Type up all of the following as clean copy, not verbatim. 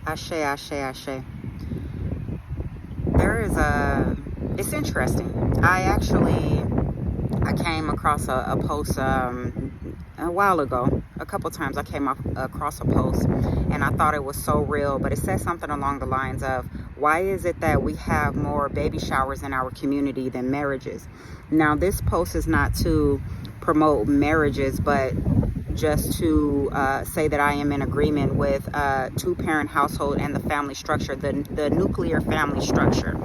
Ashe, ashe, ashe. It's interesting. I came across a post a while ago. A couple times I came across a post and I thought it was so real, but it said something along the lines of, why is it that we have more baby showers in our community than marriages? Now, this post is not to promote marriages, but just to say that I am in agreement with two-parent household and the family structure, the nuclear family structure.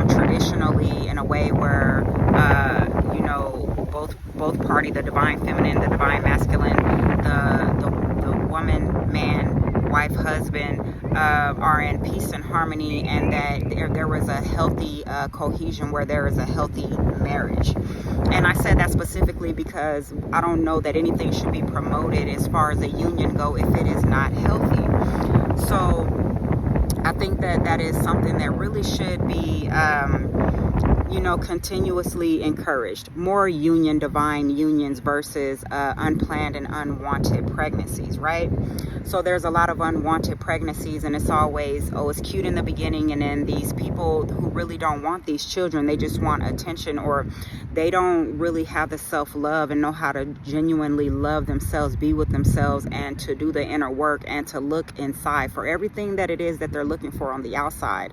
Traditionally, in a way where both party, the divine feminine, the divine masculine, the woman, man, wife, husband, are in peace and harmony, and that there was a healthy cohesion where there is a healthy marriage. And I said that specifically because I don't know that anything should be promoted as far as a union go if it is not healthy. So I think that is something that really should be continuously encouraged. More divine unions versus unplanned and unwanted pregnancies, right? So there's a lot of unwanted pregnancies, and it's always, it's cute in the beginning, and then these people who really don't want these children, they just want attention, or they don't really have the self-love and know how to genuinely love themselves, be with themselves, and to do the inner work and to look inside for everything that it is that they're looking for on the outside.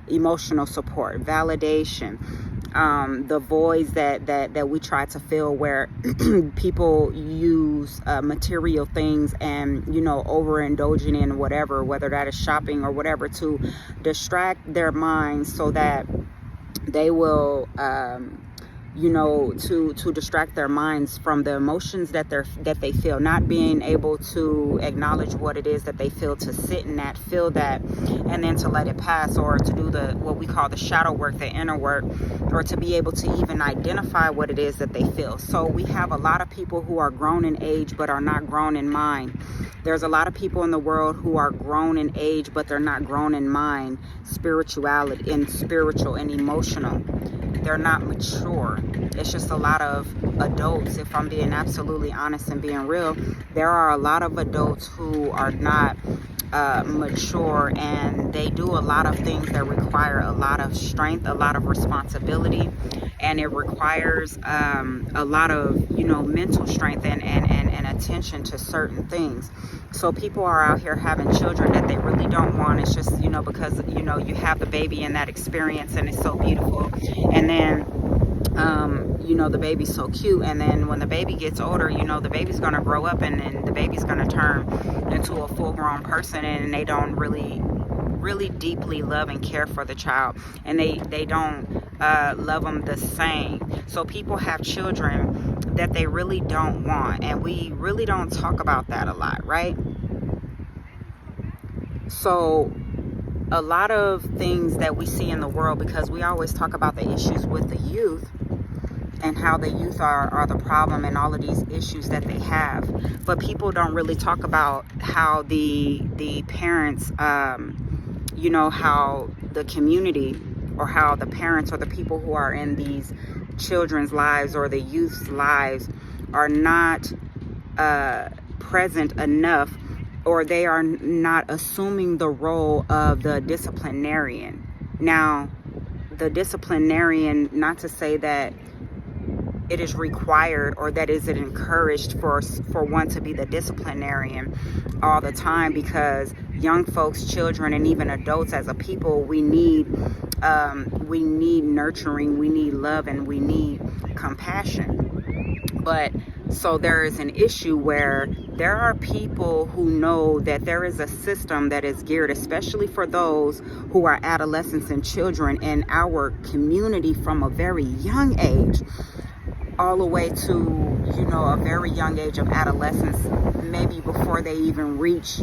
Emotional support, validation, the voids that we try to fill where people use material things and overindulging in whatever, whether that is shopping or whatever, to distract their minds so that they will to distract their minds from the emotions that they feel, not being able to acknowledge what it is that they feel, to sit in that, feel that, and then to let it pass, or to do what we call the shadow work, the inner work, or to be able to even identify what it is that they feel. So we have a lot of people who are grown in age but are not grown in mind. There's a lot of people in the world who are grown in age but they're not grown in mind, spiritual and emotional. They're not mature. It's just a lot of adults. If I'm being absolutely honest and being real, there are a lot of adults who are not mature, and they do a lot of things that require a lot of strength, a lot of responsibility, and it requires a lot of mental strength and attention to certain things. So people are out here having children that they really don't want. It's just because you have the baby and that experience, and it's so beautiful, and then the baby's so cute, and then when the baby gets older, the baby's going to grow up, and then the baby's going to turn into a full-grown person, and they don't really deeply love and care for the child, and they don't love them the same. So people have children that they really don't want, and we really don't talk about that a lot, right? So a lot of things that we see in the world, because we always talk about the issues with the youth and how the youth are the problem and all of these issues that they have, but people don't really talk about how the parents, how the community, or how the parents or the people who are in these children's lives or the youth's lives are not present enough, or they are not assuming the role of the disciplinarian. Now, the disciplinarian, not to say that it is required or that is it encouraged for one to be the disciplinarian all the time, because young folks, children, and even adults as a people, we need nurturing, we need love, and we need compassion. But so there is an issue where there are people who know that there is a system that is geared, especially for those who are adolescents and children in our community, from a very young age all the way to a very young age of adolescence, maybe before they even reach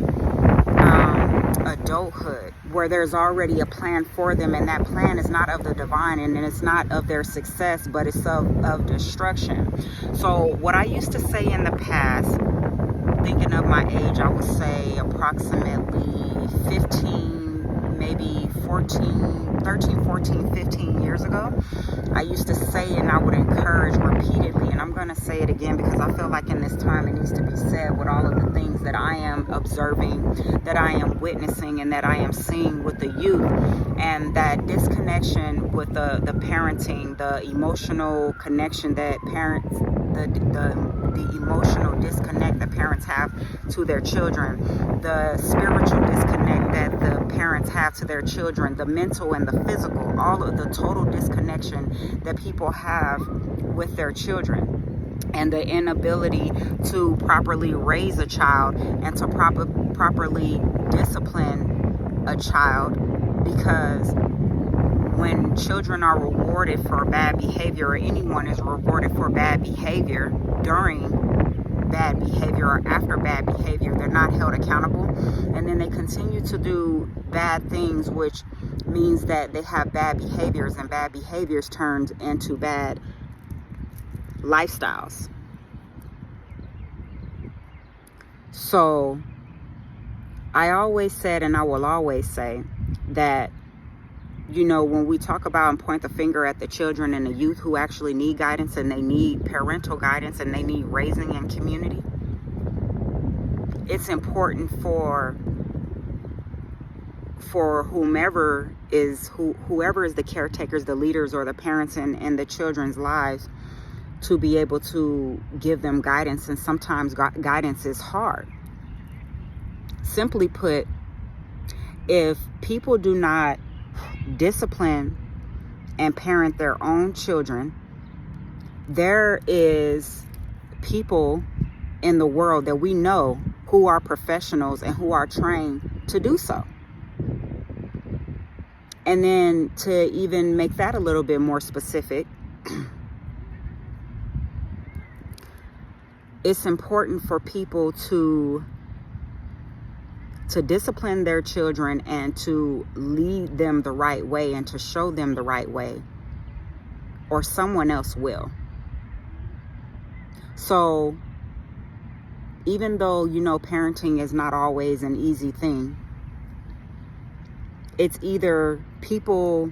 adulthood, where there's already a plan for them, and that plan is not of the divine, and it's not of their success, but it's of destruction. So what I used to say in the past, thinking of my age, I would say approximately 15, maybe 13, 14, 15 years ago, I used to say, and I would encourage repeatedly, and I'm going to say it again because I feel like in this time it needs to be said, with all of the things that I am observing, that I am witnessing, and that I am seeing with the youth, and that disconnection with the parenting, the emotional connection that parents, the emotional disconnect that parents have to their children, the spiritual disconnect that the parents have to their children, the mental and the physical, all of the total disconnection that people have with their children, and the inability to properly raise a child and to properly discipline a child, because when children are rewarded for bad behavior, or anyone is rewarded for bad behavior during bad behavior or after bad behavior, they're not held accountable, and then they continue to do bad things, which means that they have bad behaviors, and bad behaviors turns into bad lifestyles. So I always said, and I will always say, that when we talk about and point the finger at the children and the youth who actually need guidance, and they need parental guidance, and they need raising in community, it's important for whoever is the caretakers, the leaders, or the parents in the children's lives, to be able to give them guidance. And sometimes guidance is hard. Simply put, if people do not discipline and parent their own children, there is people in the world that we know who are professionals and who are trained to do so. And then to even make that a little bit more specific, it's important for people to discipline their children and to lead them the right way and to show them the right way, or someone else will. So even though, parenting is not always an easy thing, it's either people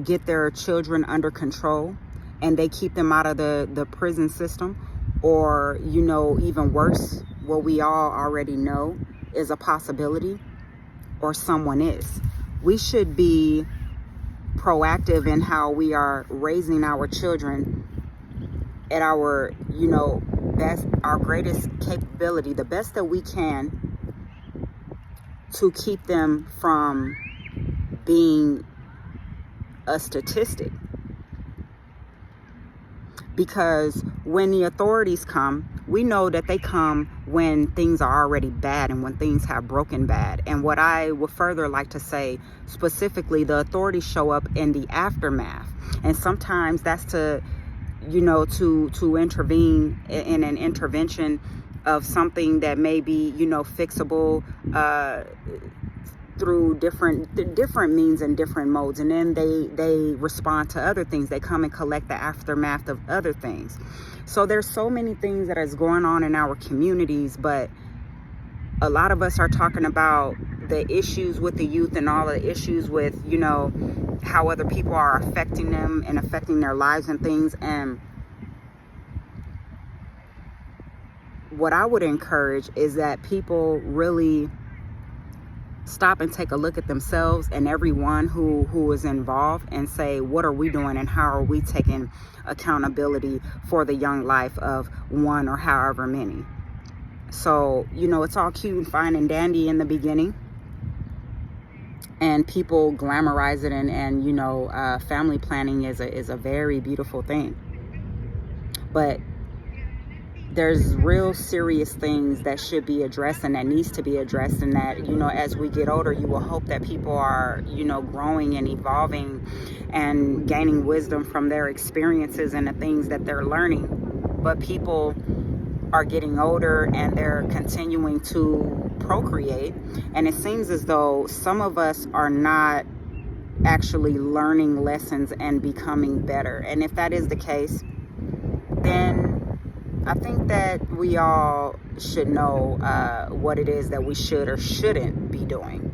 get their children under control and they keep them out of the prison system, or, even worse, what we all already know is a possibility, or someone is. We should be proactive in how we are raising our children at our, best, our greatest capability, the best that we can, to keep them from being a statistic. Because when the authorities come, we know that they come when things are already bad and when things have broken bad. And what I would further like to say, specifically, the authorities show up in the aftermath. And sometimes that's to intervene in an intervention of something that may be, fixable through different means and different modes, and then they respond to other things. They come and collect the aftermath of other things. So there's so many things that is going on in our communities, but a lot of us are talking about the issues with the youth and all the issues with, how other people are affecting them and affecting their lives and things. And what I would encourage is that people really stop and take a look at themselves and everyone who is involved, and say, what are we doing and how are we taking accountability for the young life of one or however many. So, it's all cute and fine and dandy in the beginning, and people glamorize it, and family planning is a very beautiful thing. But there's real serious things that should be addressed and that needs to be addressed, and that, as we get older, you will hope that people are, growing and evolving and gaining wisdom from their experiences and the things that they're learning. But people are getting older and they're continuing to procreate, and it seems as though some of us are not actually learning lessons and becoming better. And if that is the case, then I think that we all should know what it is that we should or shouldn't be doing.